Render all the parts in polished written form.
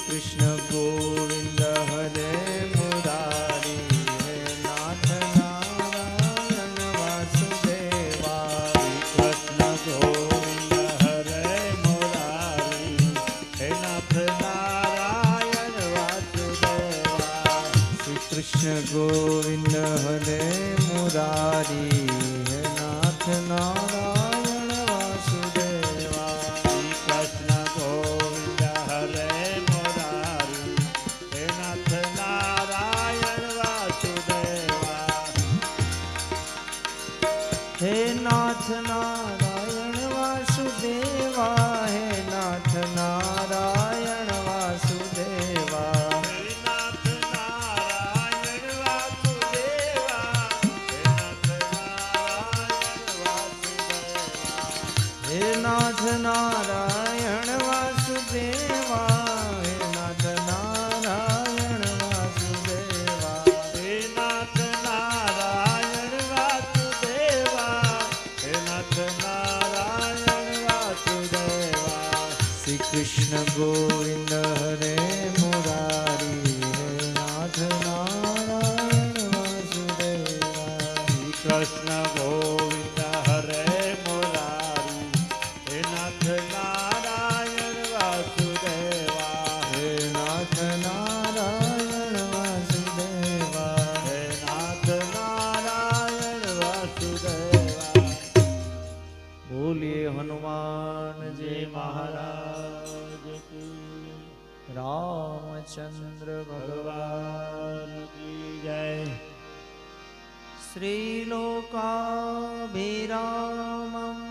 કૃષ્ણ ગોવિંદ હરે મુરારી હે નાથ નારાયણ વાસુદેવા. કૃષ્ણ ગોવિંદ હરે મુરારી હે નાથ નારાયણ વાસુદેવા. શ્રી કૃષ્ણ ગોવિંદ હરે મુરારી હે નાથ નારાયણ વાસુદેવા. કૃષ્ણ ગોવિંદ હરે મુરારી હે નાથ નારાયણ વાસુદેવા. હે નાથ નારાયણ વાસુદેવા. હે નાથ નારાયણ વાસુદેવા. હે નાથ નારાયણ વાસુદેવા. હે નાથ નારાયણ વાસુદેવા. હે નાથ નારાયણ વાસુદેવા. હે નાથ નારાયણ વાસુદેવા. શ્રી કૃષ્ણ ગોવિંદ હરે મુરારી હે નાથ નારાયણ વાસુદેવા. કૃષ્ણ ગોવિંદ હરે મુરારી હે નાથ નારાયણ વાસુદેવા. હે નાથ નારાયણ વાસુદેવા. હે નાથ નારાયણ વાસુદેવા. બોલીએ હનુમાનજી મહારાજ કી રામચંદ્ર ભગવાન. ભગવાન કી જય. શ્રીલોકાભિરામં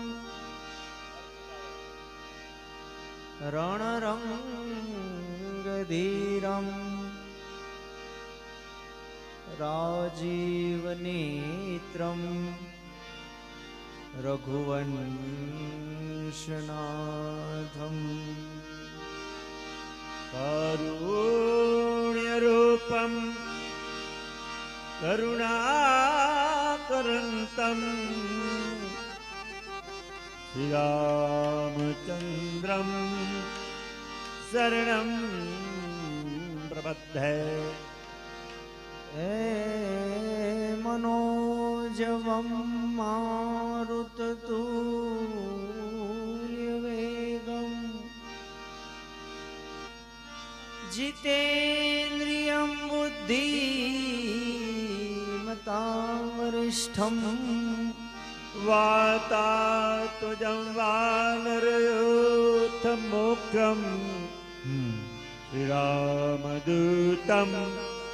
રણરંગધીરં રાજીવનેત્રં રઘુવંશનાથમ. કારુણ્યરૂપમ કરુણાકરંતમ શ્રીરામચંદ્રમ શરણં પ્રપદ્ધે. એ મનોજવમ મારુતતુલ્યવેગમ જીતેન્દ્રિયં બુદ્ધિમતાં વરિષ્ઠં વાતાતુજં વાનરયોથમોક્ષમ શ્રીરામદૂતમ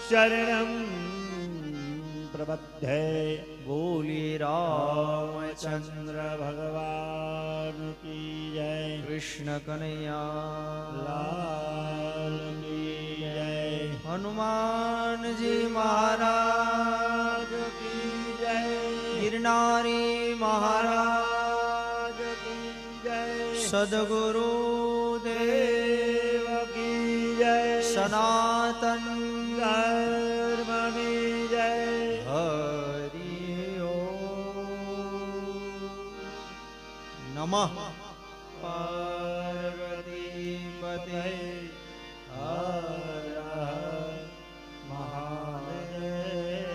શરણં પ્રપદ્ધે. બોલીએ રામચંદ્ર રામચંદ્ર ભગવાન કી જય. કૃષ્ણ કનૈયા લાલ કી જય. હનુમાનજી મહારાજ કી જય. ગિરનારી મહારાજ કી જય. સદગુરુ દેવ દેવ કી જય. સનાતન ધર્મની જય. હરિ નમઃ પાર્વતી પતે હર હર મહાદેવ.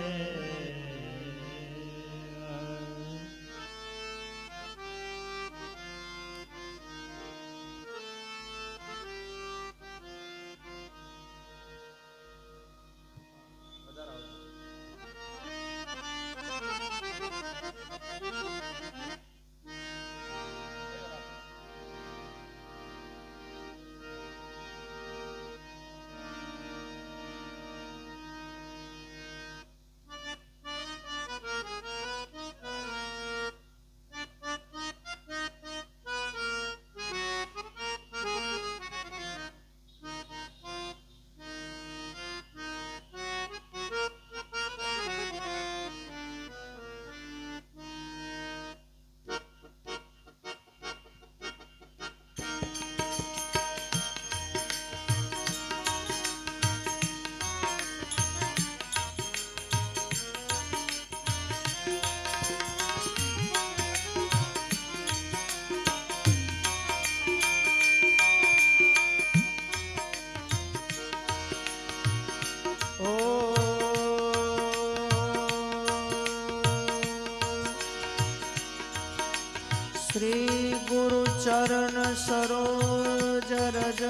चरण सरोज रज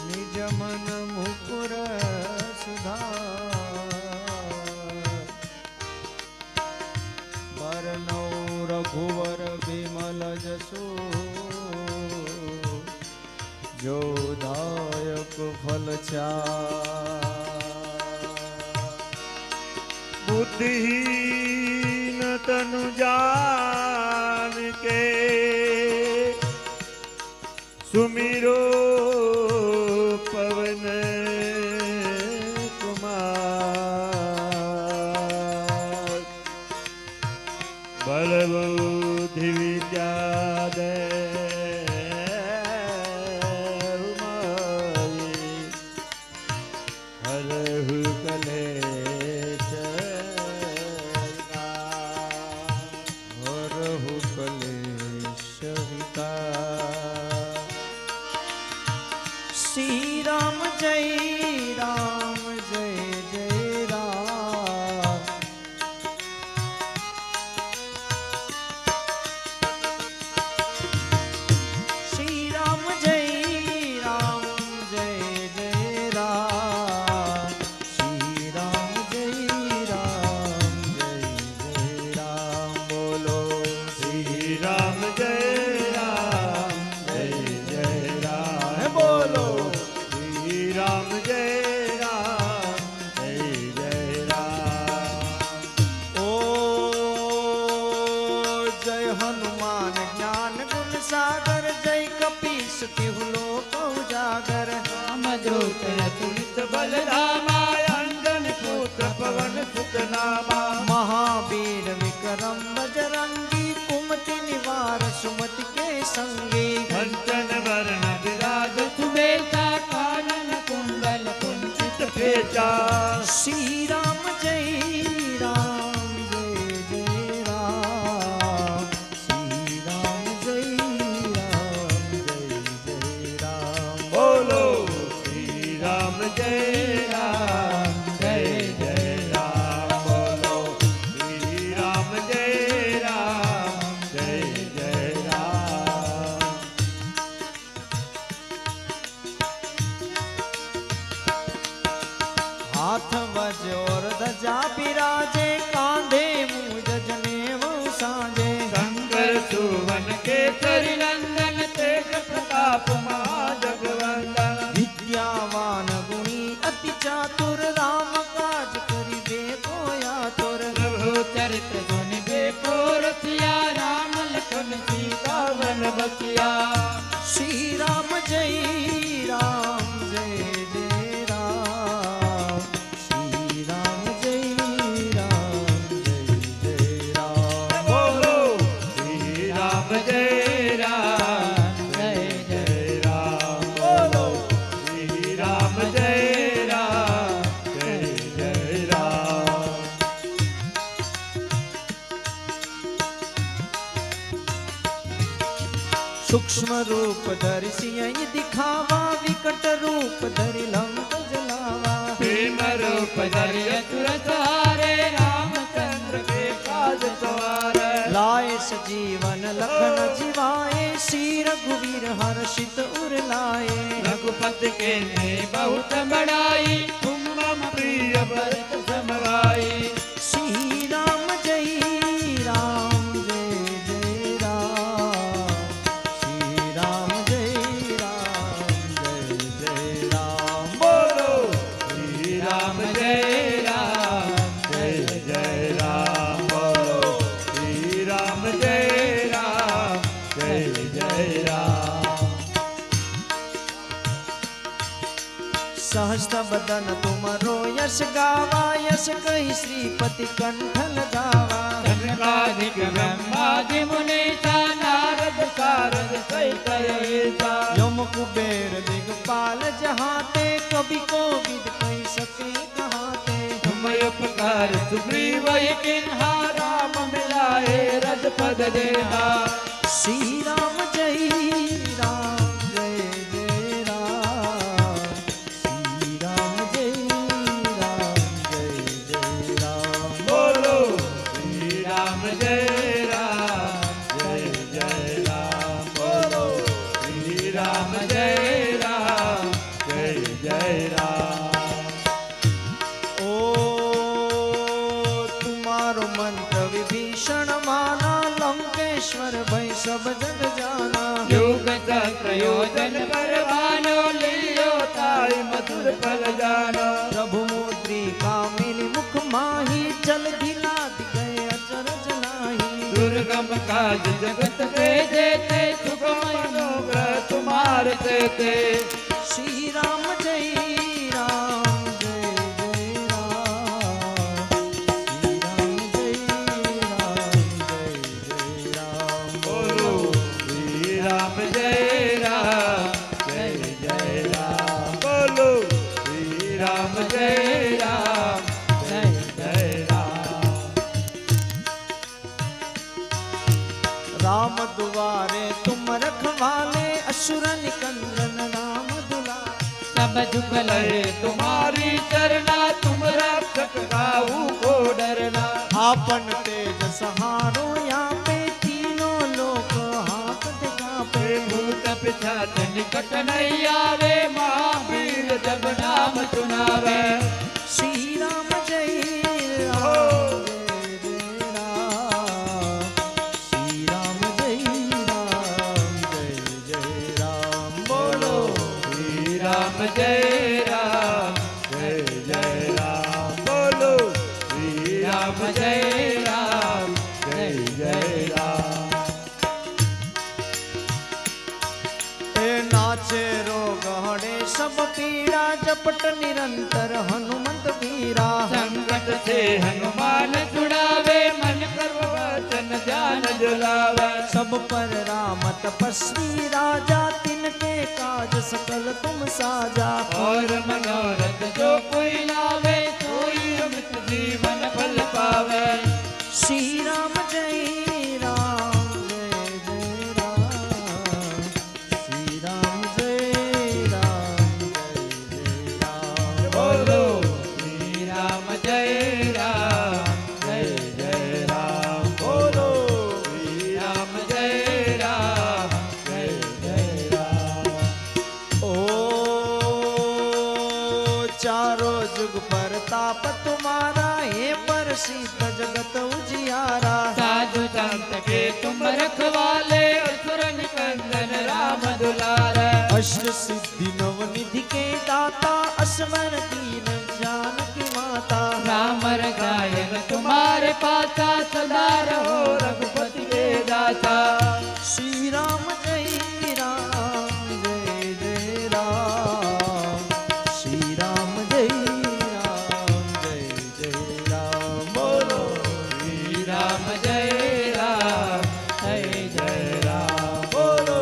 निज मन मुकुर सुधार बरनौ रघुवर विमल जसो जो दायक फल बुद्धिहीन तनु जान के सुमिरो पवन कुमार बल बुद्धि विद्या दे हरहु कलेश हरहु कलेश विकार। श्री राम जय जय राम। श्री राम जय जय राम। श्री राम जय जय राम। बोलो श्री राम जय जय राम बोलो श्री राम जय जय राम। ओ जय हनुमान ज्ञान गुण सागर जय कपीस तिहु लोक उजागर राम दूत अतुलित बलधामा अंजन पुत्र पवन सुत नामा महावीर विक्रम बजरंगी कुमति निवार सुमति के संगी कंचन वरण विराज सुबेसा कानन कुंडल कुंचित फेचा श्री राम जय जय राम। श्री राम जय जय राम। बोलो श्री राम जय जय राम। बोलो श्री राम जय जय राम। हाथ वजोर ध्वजा बिराजे कांधे मूज जनेऊ साजे शंकर सुवन केसरी नंदन तेज प्रताप महाजगवंदन विद्यावान गुणी अति चातुर राम काज करिबे कोया तुर प्रभु चरित्र सुनिबे को रसिया राम लखन सीता वन बसिया श्री राम जय जय राम। श्री राम जय जय राम। बोलो श्री राम जय जय राम। बोलो श्री राम जय जय राम। सूक्ष्म रूप धरि सियहि दिखावा विकट रूप धरि लंक जलावा प्रेम रूप धरि असुर सहारे रामचंद्र के काज सवारे लाए सजीवन लखन जिवाए श्री रघुवीर हर्षित उर लाए रघुपति के ने बहुत बड़ाई तुम मम प्रिय भरत समगाई श्री राम जय जय राम। श्री राम जय जय राम। बोलो श्री राम जय जय राम। बोलो श्री राम जय जय राम। सहस्त्र बदन तुमरो यश गावा यश कही श्रीपति कंठ लगावा सनकादिक ब्रह्मादि मुनीसा नारद सारद सहित ऐसा यम कुबेर दिगपाल जहाते कवि को विद कही सके कहाते तुम उपकार सुग्रीव किन्हा राम मिलाए रज पद देहा श्री राम जय राम। श्री राम जय जय राम। बोलो श्री भई सब जग जाना। युग सहस्र योजन परवानो लियो ताई मधुर फल जानो। प्रभु मुद्रिका मिली मुख माही चल दिला गए अचरज नाही। दुर्गम काज जगत के जेते सुख मनोग्रह तुम्हार तेते। श्री राम जय राम जय जय राम। श्री राम जय राम जय जय राम। बोलो श्री राम जय राम जय जय राम। बोलो श्री राम जय राम जय जय राम। राम दुआरे तुम रखवाले असुर निकंदन राम दुलारे। सब दुख लहे तुम्हारी चरना तुम रक्षक काहू को डरना। आपन तेज सहारो यहाँ पे तीनों लोक हाथ दिखा पे। भूत पिशाच निकट नहीं आवे महावीर जब नाम सुनावे। श्री राम जय राम जय जय राम। श्री राम जय राम जय जय राम। बोलो श्री राम जय राम जय जय राम। बोलो श्री राम जय राम जय जय राम। ए नाचे रोग हरे सब पीड़ा जपट निरंतर हनुमंत वीरा। संकट से हनुमान छुड़ावे मन कर्म वचन ध्यान जुलावे। सब पर राम तपस्वी राजा तिनके काज सकल तुम साजा। और मनोरथ जो कोई लावे सोई अमित जीवन फल पावे। श्री राम जय राम जय जय राम। श्री राम जय राम जय जय राम। बोलो श्री राम जय राम जय जय राम। बोलो श्री राम जय राम जय जय राम। ओ चारों जुग पर ताप तुम्हारा हे प्रसिद्ध जगत उजियारा। साधु संत के तुम रखवाले असुर निकंदन राम दुलारे। अष्ट सिद्धि नवनिधि के दाता असवर दीन जानकी माता। राम रसायन तुम्हारे पासा सदा रहो रघुपति के दाता। श्री राम जय राम जय जय राम। श्री राम जय राम जय जय राम। बोलो श्री राम जय राम जय जय राम। बोलो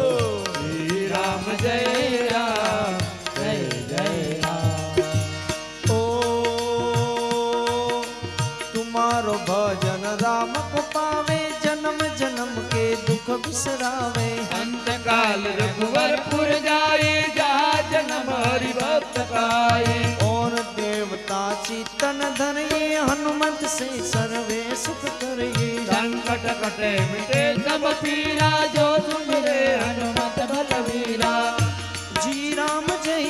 श्री राम जय राम जय जय राम। ओ तुम्हारो भजन राम को पावे जन्म जन्म के दुख बिसरावे। अंत काल रघुवरपुर जाए जहाँ जन्म हरि भक्त पाए। और देवता चितन धरिए हनुमत से सर्वे सुख करिए। संकट कटे मिटे सब पीरा जो सुमिरे हनुमत बलवीरा। जी राम जय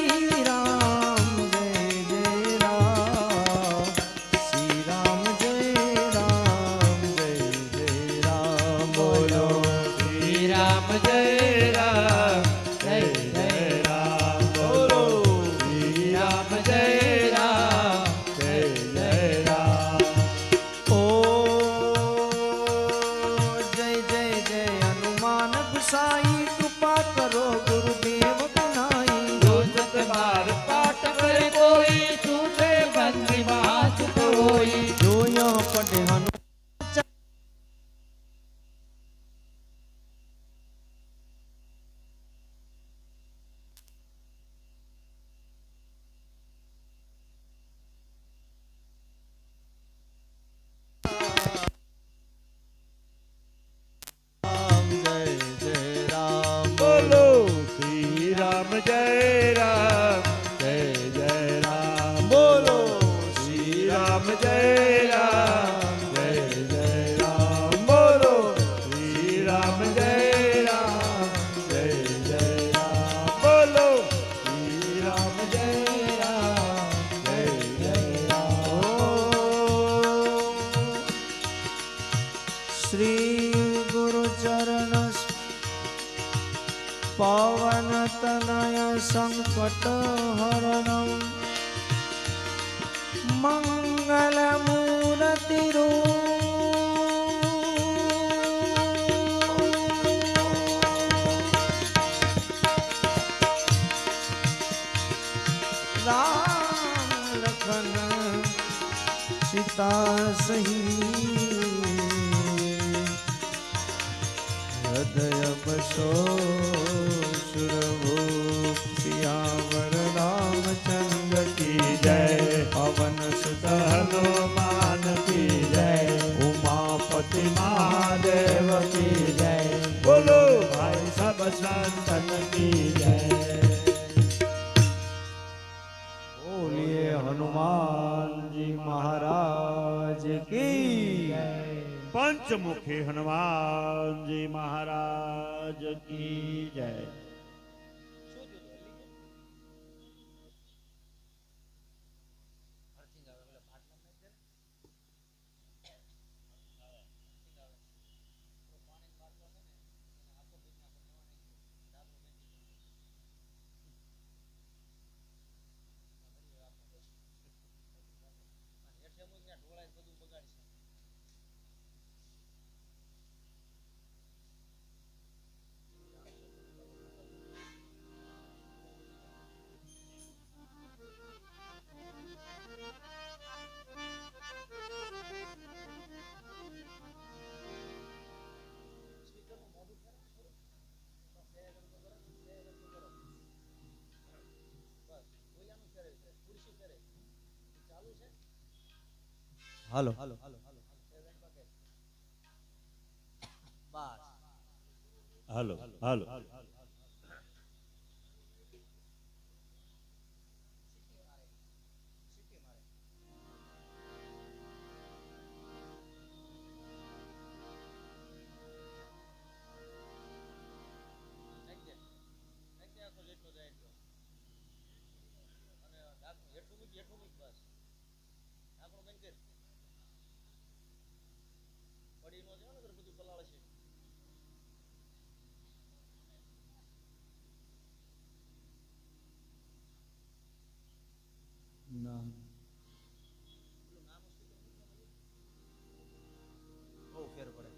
राम जय जय राम। श्री राम जय राम जय जय राम। बोलो श्री राम जय राम जय जय राम। बोलो श्री राम जय राम जय जय राम। ओ जय जय जय हनुमान गुसाई कृपा करो गुरुदेव बनाई। जो सत बार पाठ करे कोई सूते बंदी महासुख होई। जो यह पढ़े हनुमान बोलो श्री પવન તનય સંકટ હરણમ મંગલ મૂર્તિ રામ લખન સીતા સહી હૃદય બસો સુરભૂપ સિયાવર રામચંદ્ર કી જય પવન સુત હનુમાન કી જય ઉમાપતિ મહાદેવ કી જય બોલો ભાઈ સબ સંતન કી જય બોલીએ હનુમાનજી મહારાજ કી જય પંચમુખી હનુમાનજી મહારાજ કી જય હાલો હાલો હાલો બહુ ફેર પડે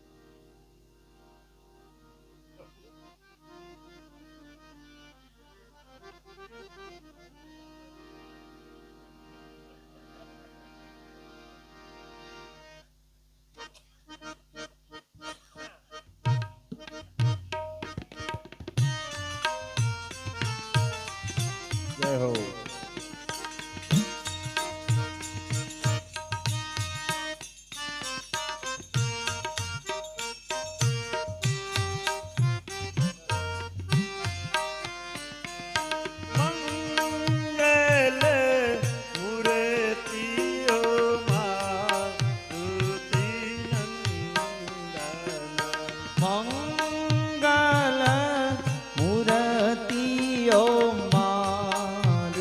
જય હો મંગલ મૂર્તિઓ મારુતિ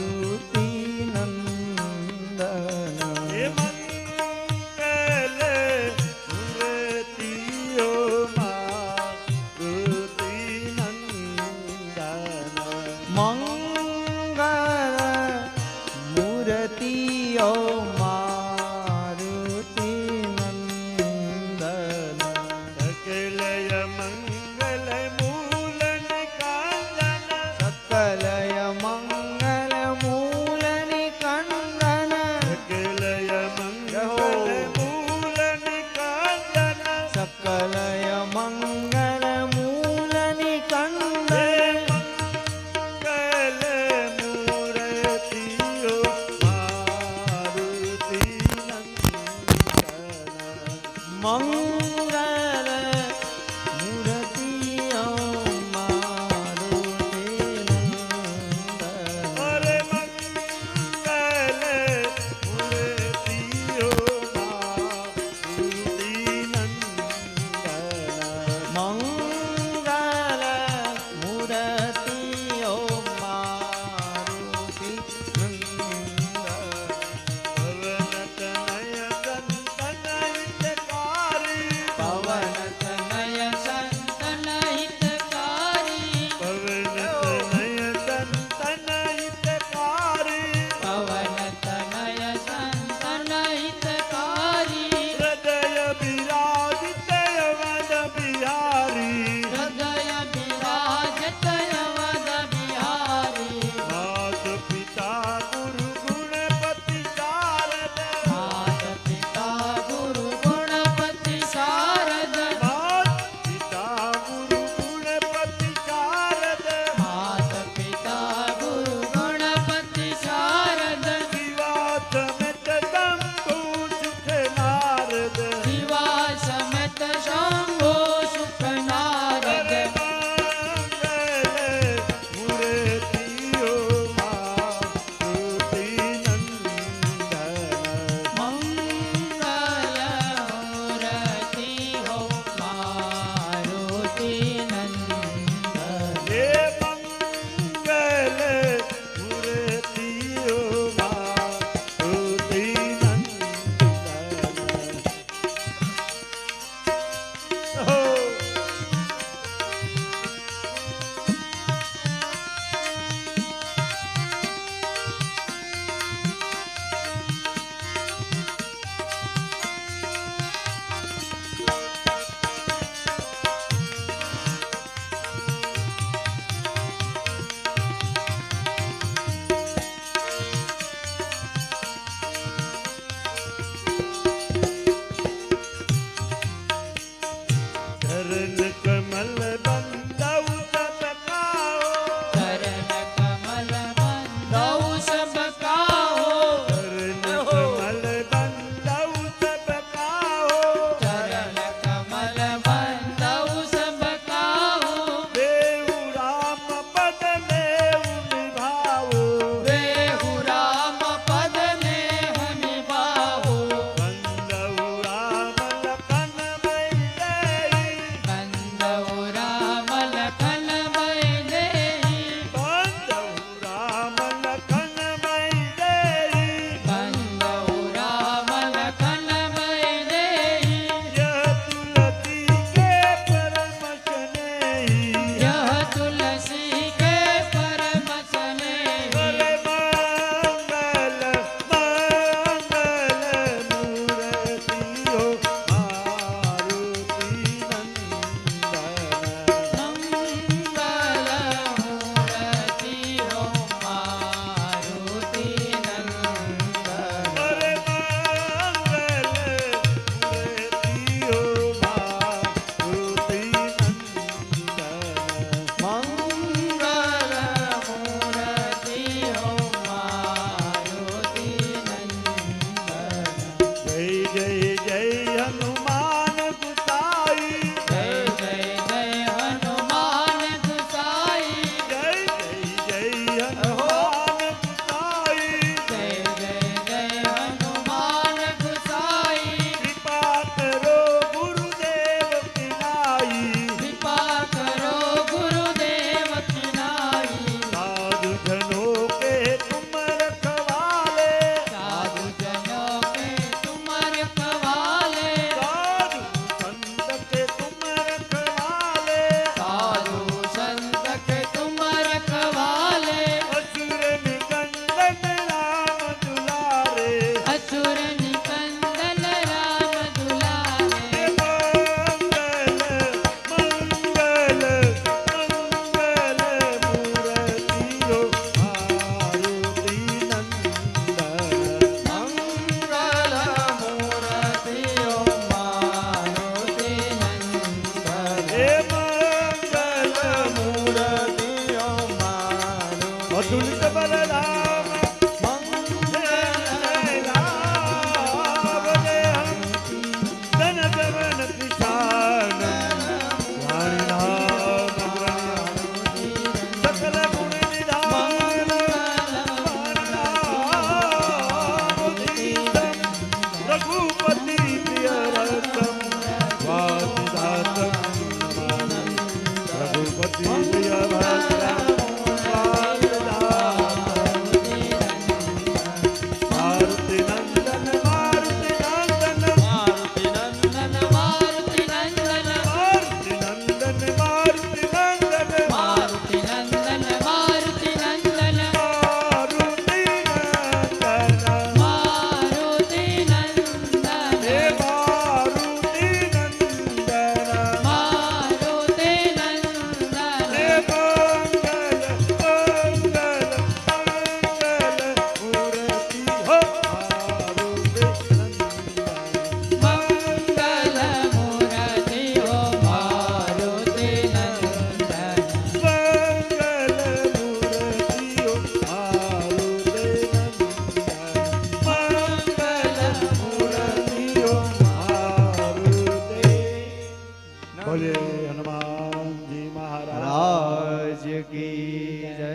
બોલે હનુમાનજી મહારાજ રાજ કી જય.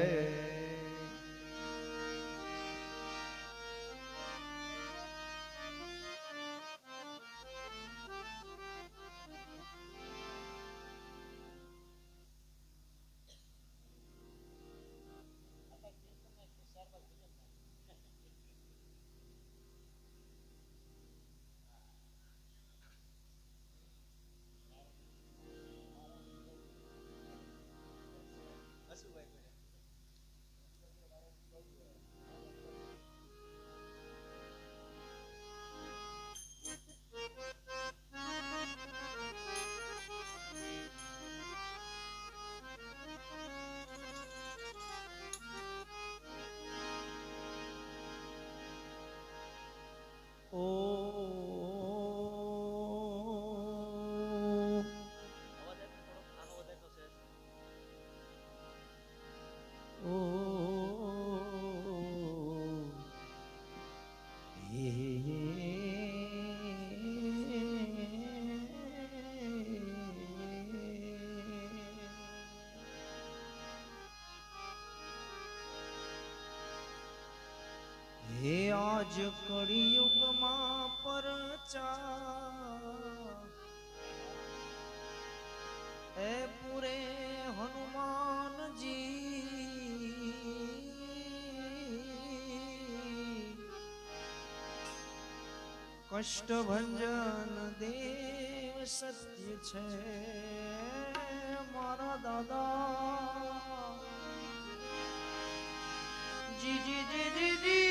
હે આજ કળિયુગમાં પરચા એ પૂરે હનુમાનજી કષ્ટભંજન દેવ સત્ય છે મારા દાદા. જી જી જી જી જી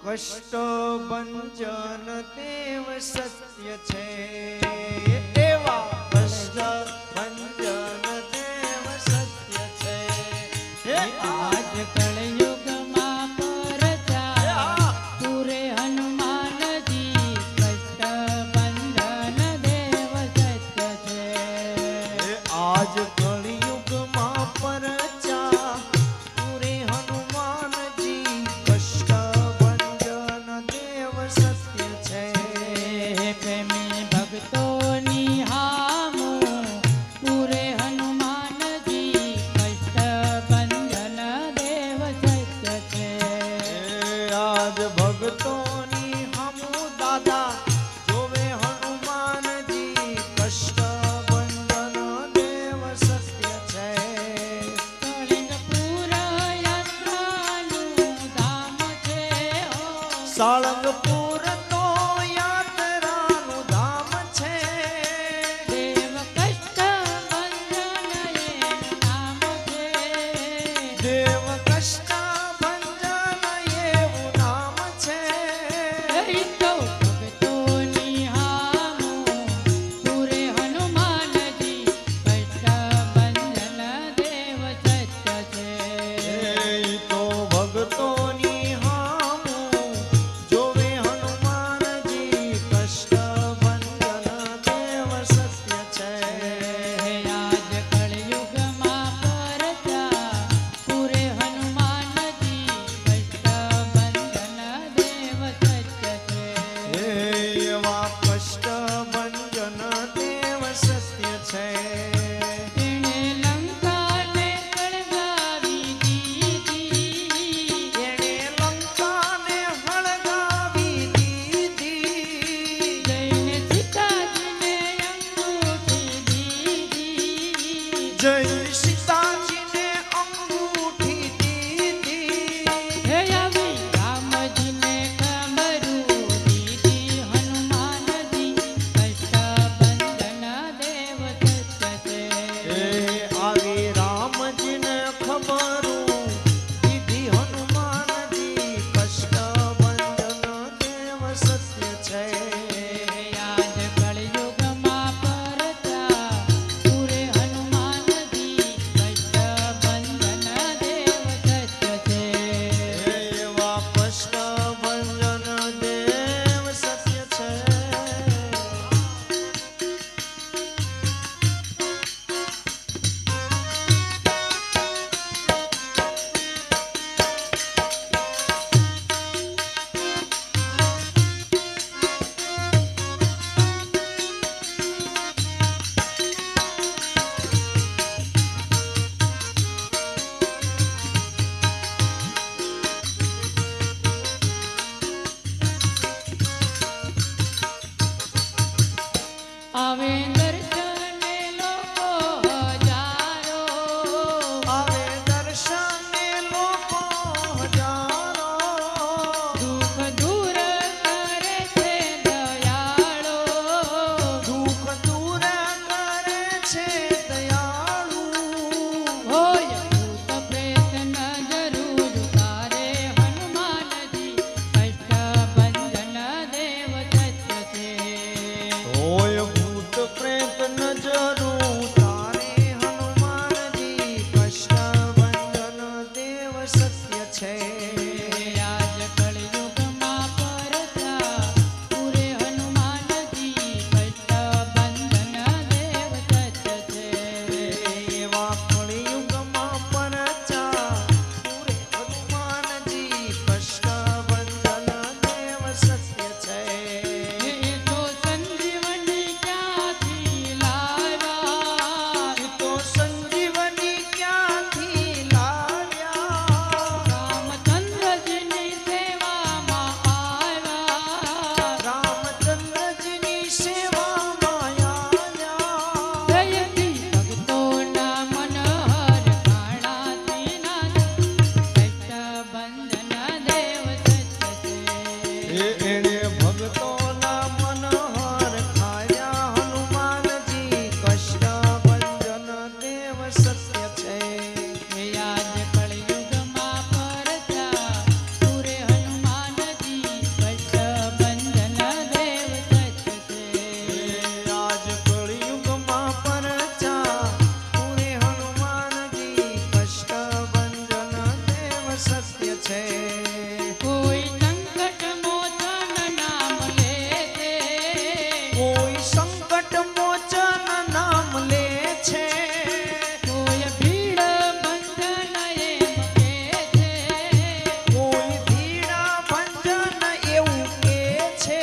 કષ્ટ ભંજન દેવ સત્ય છે એવા કષ્ટ ભંજન દેવ સત્ય છે. આજ કળયુગમાં પરચા પૂરે હનુમાનજી કષ્ટભંજન દેવ સત્ય છે. આજ કળિયુગમાં પરચા પૂરે હનુમાનજી કષ્ટભંજન દેવ સત્ય છે. પ્રેમી ભક્તોની હામું પૂરે હનુમાનજી કષ્ટભંજન દેવ સત્ય છે. આજ ભક્તોની હમુ દાદા જોવે હનુમાનજી કષ્ટભંજન દેવ સત્ય છે. કલિંગપુર યાત્રાનું ધામ છે હો. સાળંગપુર તો યાત્રાનું ધામ છે. દેવ કષ્ટભંજન એનું નામ છે. દેવ કષ્ટભંજન એવું નામ છે. એ તો ભક્તોની હામું પૂરે હનુમાનજી કષ્ટભંજન દેવ સત્ય છે. એ તો ભક્તોની હામું જોવે હનુમાનજી એણે ભક્તોના મન હરખાયા હનુમાનજી કષ્ટ ભંજન દેવ સત્ય છે. હે આજ કળયુગમાં પરચા પૂરે હનુમાનજી કષ્ટ ભંજન દેવ સત્ય છે. આજ કળિયુગમાં પરચા પૂરે હનુમાનજી કષ્ટ ભંજન દેવ સત્ય છે. કોઈ સંકટ મોચન નામ લે છે. કોઈ સંકટ મોચન નામ લે છે. કોઈ ભીડ બંધન એમ કે છે. કોઈ ભીડા ભંજન એવું કે છે.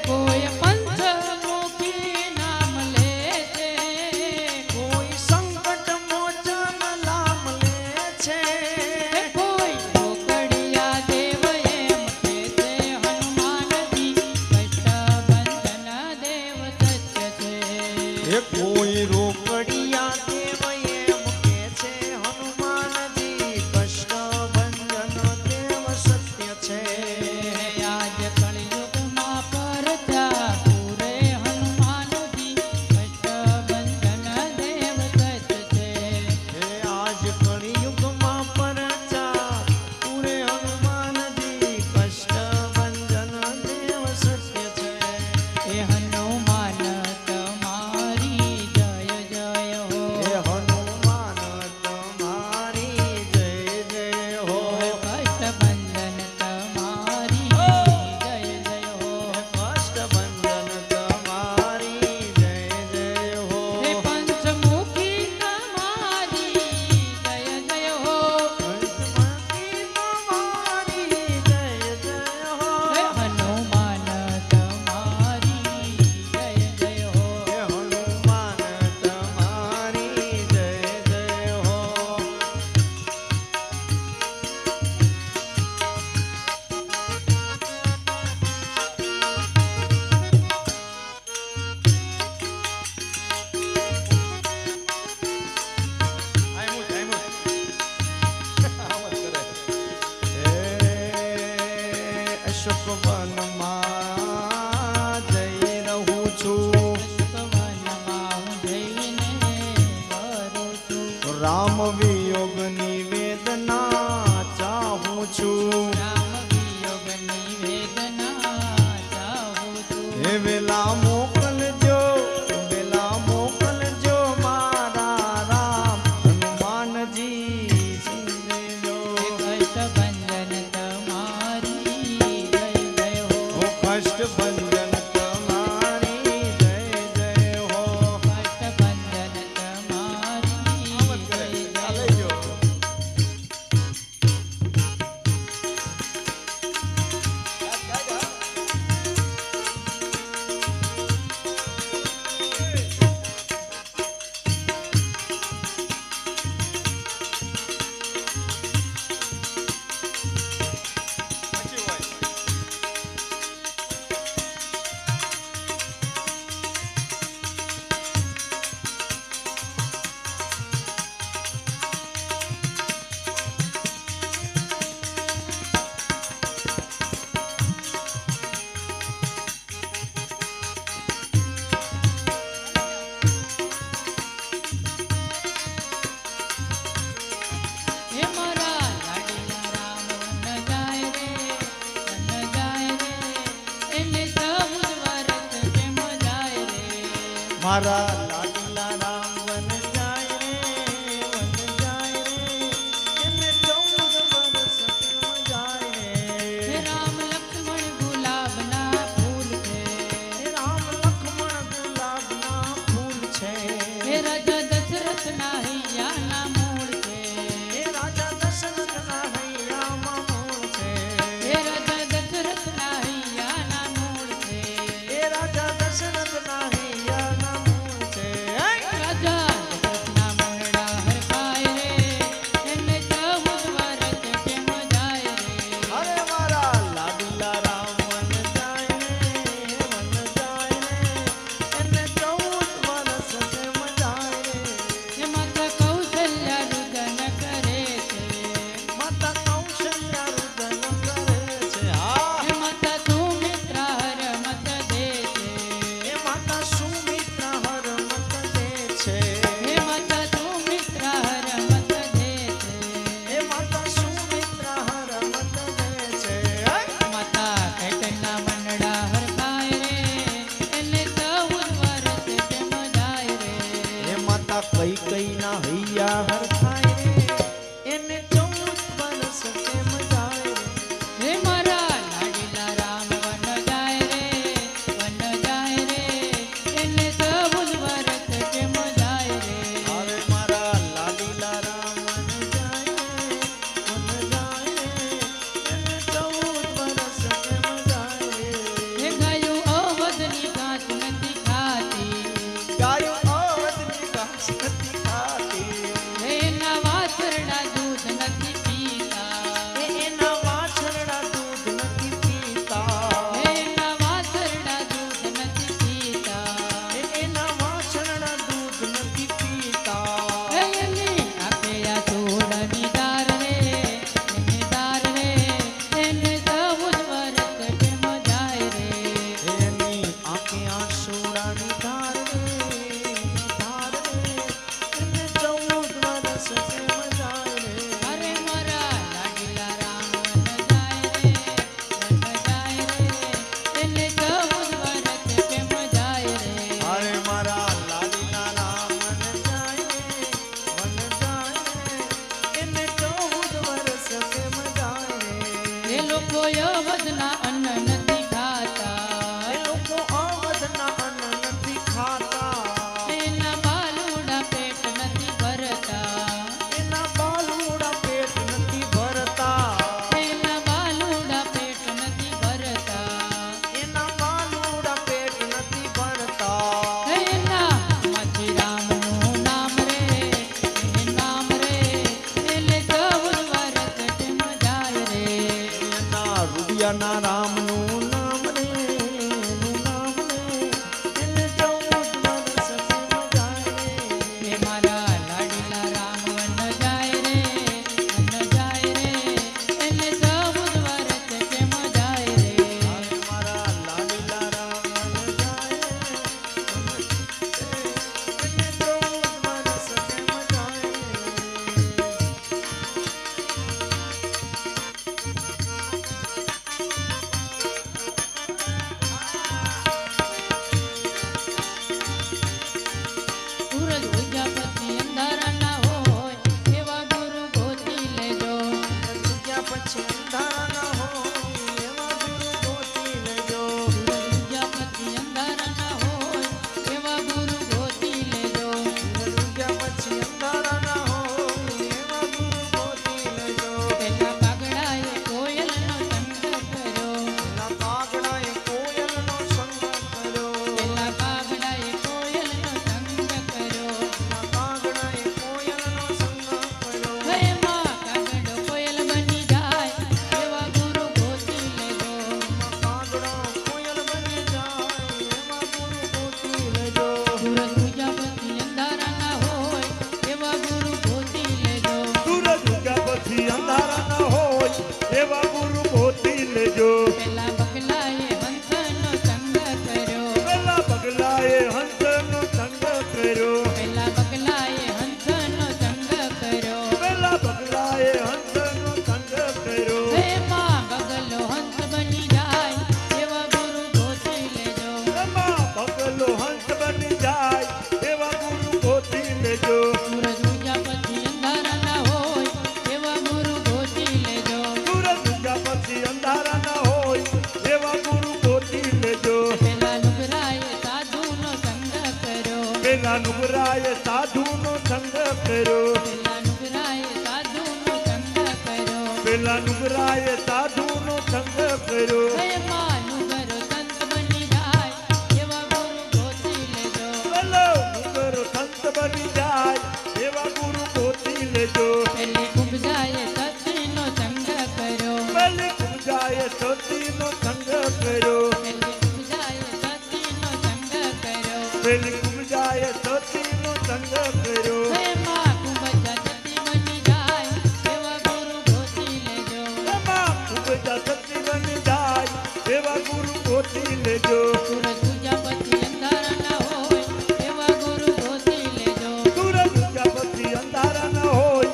કોઈ પંચમુખી નામ લે છે. કોઈ સંકટ મોચન નામ લે છે. કોઈ ઢોકળિયા દેવ એમ કે છે. હનુમાનજી કષ્ટ ભંજન દેવ સત્ય છે. એ કોઈ રોકડિયા દેવ એમ કે છે. હનુમાનજી કષ્ટ ભંજન દેવ સત્ય છે. આજ કળયુગમાં પરચા પૂરે હનુમાનજી કષ્ટ ભંજન દેવ સત્ય છે. હે આજ કળિયુગમાં પરચા પૂરે હનુમાનજી કષ્ટ ભંજન દેવ સત્ય છે. હે હનુમાન તમારી જય જય હો. હે હનુમાન તમારી જય જય હો. કષ્ટભંજન તમારી જય જય હો. કષ્ટભંજન તમારી જય જય હો. હે પંચમુખી તમારી જય જય હો. પંચમુખી તમારી જય જય હો. હે હનુમાન તમારી જય જય હો. હે હનુમાન તમારી જય જય હો. અશોકવનમાં જઈ રહું છું. વનમાં હું જઈને કરું છું. રામ વિયોગની વેદના ચાહું છું. રામ વિયોગની વેદના ચાહું છું. હે વેલા મોકલજો મારા રામ હનુમાનજી સિંધેજો. કષ્ટભંજન તમારી જય જય હો. હો કષ્ટભંજન તમારી જય જય હો. કષ્ટભંજન તમારી જય જય હો. હે મારા લાડીલા રામ વન જાય રે, વન જાય રે. એને સબુજ વરત કેમ જાય રે. મારા લાડીલા રામ વન જાય રે, વન જાય રે. એને 14 વર્ષ કેમ જાય હે રે. રામ લક્ષ્મણ ગુલાબના ફૂલ છે. હે રામ લક્ષ્મણ ગુલાબના ફૂલ છે. હે રાજા દશરથના હૈયાના મૂળ છે. હે રાજા દશરથના હૈયામાં મૂળ છે. હે રાજા દશરથના હૈયાના મૂળ છે. હે રાજા દશરથના હૈયાના મૂળ છે. રામનું નામ રે એનું નામ રે એને 14 વર્ષ કેમ જાય રે હે મારા લાડીલા રામ વન જાય રે એને 14 વર્ષ કેમ જાય રે અરે મારા લાડીલા રામ વન જાય રે એને 14 વર્ષ કેમ જાય રે સૂરજ ઉગ્યા પછી અંધારા ના હોય એવા ગુરુ ગોતી લેજો ઉગ્યા પછી અંધારા ન હોય એવા ગુરુ ગોતી લેજો સૂરજ ઉગ્યા પછી અંધારા ના હોય એવા ગુરુ ગોતી લેજો ઉગ્યા પછી અંધારા ન હોય એવા ગુરુ ગોતી લેજો પેલા કાગડાએ કોયલનો સંગ કર્યો પેલા કાગડાએ કોયલનો સંગ કર્યો પેલા કાગડાએ કોયલનો સંગ કર્યો પેલા કાગડાએ કોયલનો સંગ કર્યો હે માં કાગડો કોયલ બની જાય એવા ગુરુ ગોતી લેજો કાગડો કોયલ બની જાય એવા ગુરુ ગોતી લેજો સૂરજ ઉગ્યા પછી અંધારા ના હોય એવા ગુરુ ગોતી લેજો સૂરજ ઉગ્યા પછી અંધારા ન હોય એવા ગુરુ ગોતી લેજો પેલા બગલાએ હંસનો સંગ કર્યો પેલા પગલાએ હંસનો સંગ કર્યો પેલા બગલાએ હંસનો સંગ કર્યો પેલા પગલાએ હંસનો સંગ કર્યો હે માં બગલો હંસ બની જાય એવા ગુરુ ગોતી લેજો એમાં પગલો હંસ બની જાય એવા ગુરુ ગોતી લેજો સૂરજ ઉગ્યા પછી અંધારા ના હોય એવા ગુરુ ગોતી લેજો સૂરજ ઉગ્યા પછી અંધારા ન હોય એવા ગુરુ ગોતી લેજો પેલા નુગરાએ સાધુનો સંગ કર્યો પેલા નુગરાએ સાધુનો સંગ કર્યો પેલા નુગરાએ સાધુનો સંગ કર્યો પેલા નુગરાએ સાધુનો સંગ કર્યો હે માં નુગરો સંત બની જાય એવા ગુરુ ગોતી લેજો પેલો નુગર સંત બની જાય એવા ગુરુ ગોતી લેજો પેલી કુબજાએ સતીનો સંગ કર્યો પેલી કુંજાએ સતીનો સંગ કર્યો પેલી કુબજાએ સતીનો સંગ કર્યો પેલી કુંજાએ સતીનો સંગ કર્યો હે માં કુબજા સતી બની જાય એવા ગુરુ ગોતી લેજો એમાં કુંજા સતી બની જાય એવા ગુરુ ગોતી લેજો સૂરજ ઉગ્યા પછી અંધારા ના હોય એવા ગુરુ ગોતી લેજો સૂરજ ઉગ્યા પછી અંધારા ન હોય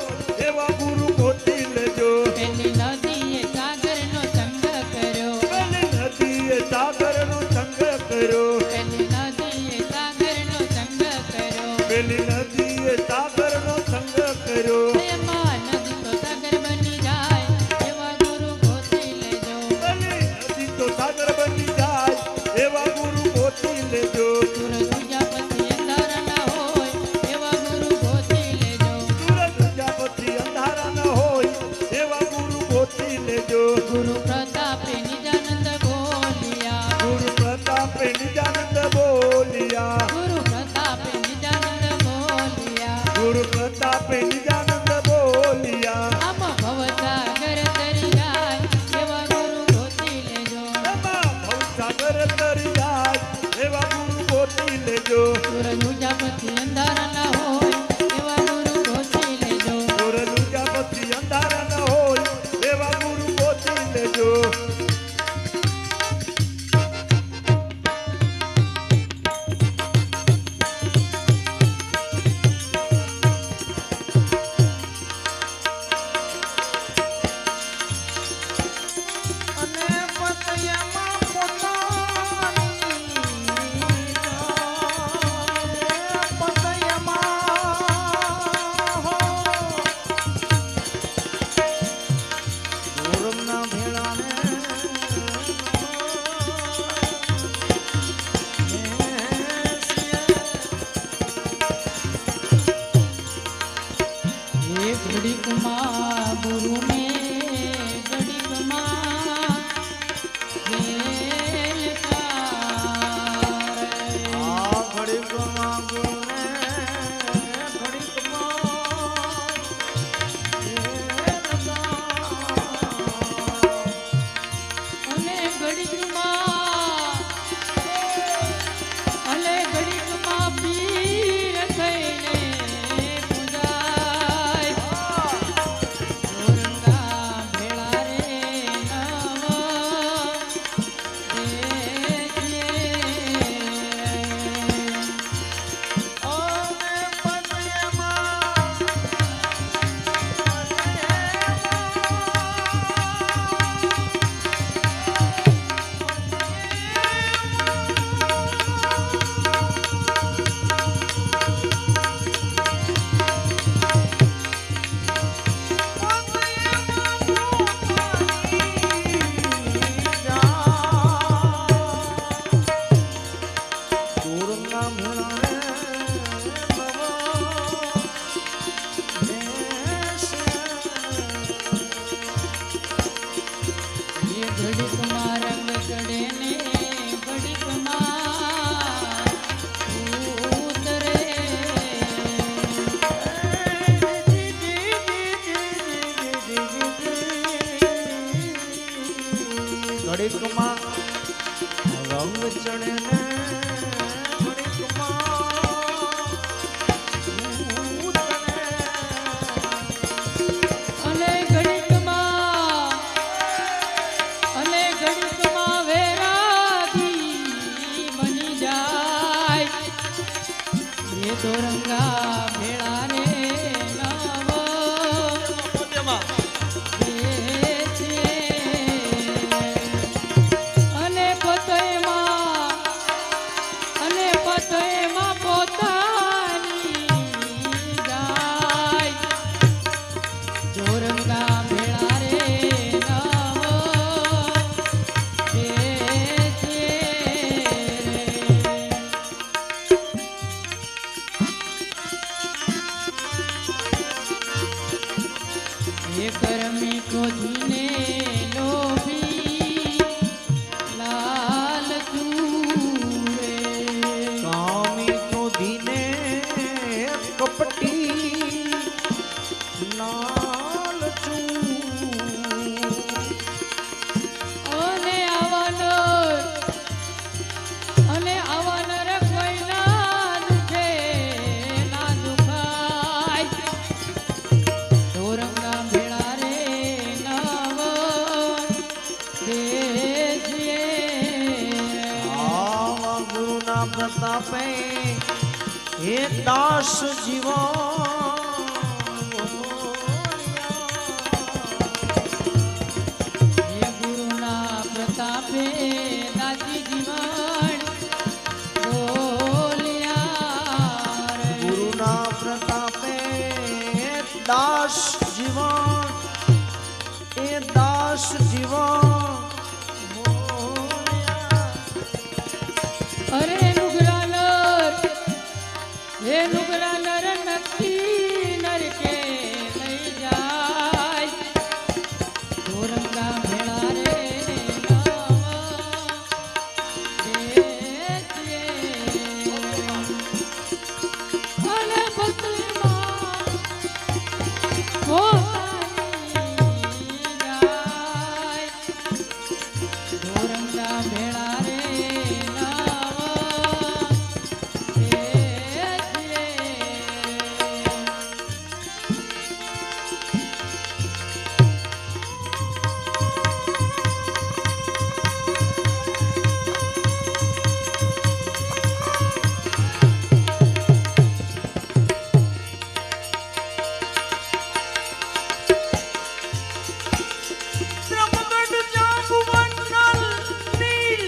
એવા ગુરુ ગોતી લેજો પેલી નદીએ સાગરનો સંગ કર્યો પેલી નદીએ સાગરનો સંગ કર્યો પેલી નદીએ સાગરનો સંગ કર્યો પેલી નદીએ સાગરનો સંગ કર્યો હે માં નદી તો સાગર બની જાય એવા ગુરુ ગોતી લેજો પેલી નદી તો સાગર બની જાય એવા ગુરુ ગોતી લેજો સૂરજ ઉગ્યા પછી અંધારા ના હોય એવા ગુરુ ગોતી લેજો સૂરજ ઉગ્યા પછી અંધારા ન હોય એવા ગુરુ ગોતી લેજો ગુરુ પ્રતાપે નિજાનંદ બોલિયા ગુરુ પ્રતાપે નિજાનંદ બોલિયા ગુરુ પ્રતાપે નિજાનંદ બોલિયા ગુરુ પ્રતાપે નિજાનંદ બોલિયા આમ ભવસાગર તરી જાય એવા ગુરુ ગોતી લેજો એમાં ભવસાગર તરી જાય એવા ગુરુ ગોતી લેજો સૂરજ ઉગ્યા પછી અંધારા ના હોય એવા ગુરુ ગોતી લેજો સૂરજ ઉગ્યા પછી અંધારા ન હોય એવા ગુરુ ગોતી લેજો અને પતયામાં પોતાની પતયામાં ઘડીકમાં અને ઘડીકમાં પીર થઈને પૂજાય ચોરંગા ભેળા રે નવ ઘડીકમાં રંગ ચડે ને ઘડીકમાં ઉતરે ઘડીકમાં રંગ ચડે ને અને ઘડીકમાં વેરાગી બની જાય એ દોરંગા ભેળા રે નવ અને પતયમાં પોતાની જાય ચોરંગા ભેળા રે કરમી ક્રોધીને લોભી લાલ ચૂરે કામી ક્રોધીને કપટી લાલ અને આવનર કોઈ ના દુખે ના દુખાય ચોરંગા ભેળા રે નવ દેશીએ આવા ગુરુના પ્રતાપે હે દાસ જીવન હે ગુરુના પ્રતાપે દાસી જીવન બોલ્યા રે ગુરુના પ્રતાપે દાસ જીવન એ દાસ જીવન અરે નુગરા નર નક્કી નરકે લઈ જાય ચોરંગા ભેળા રે અને બદલીમાં પોતાની જાય ચોરંગા ભેળા રે બ્રહ્મગઢ જાંબુવન નલ નીલ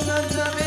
વન જમે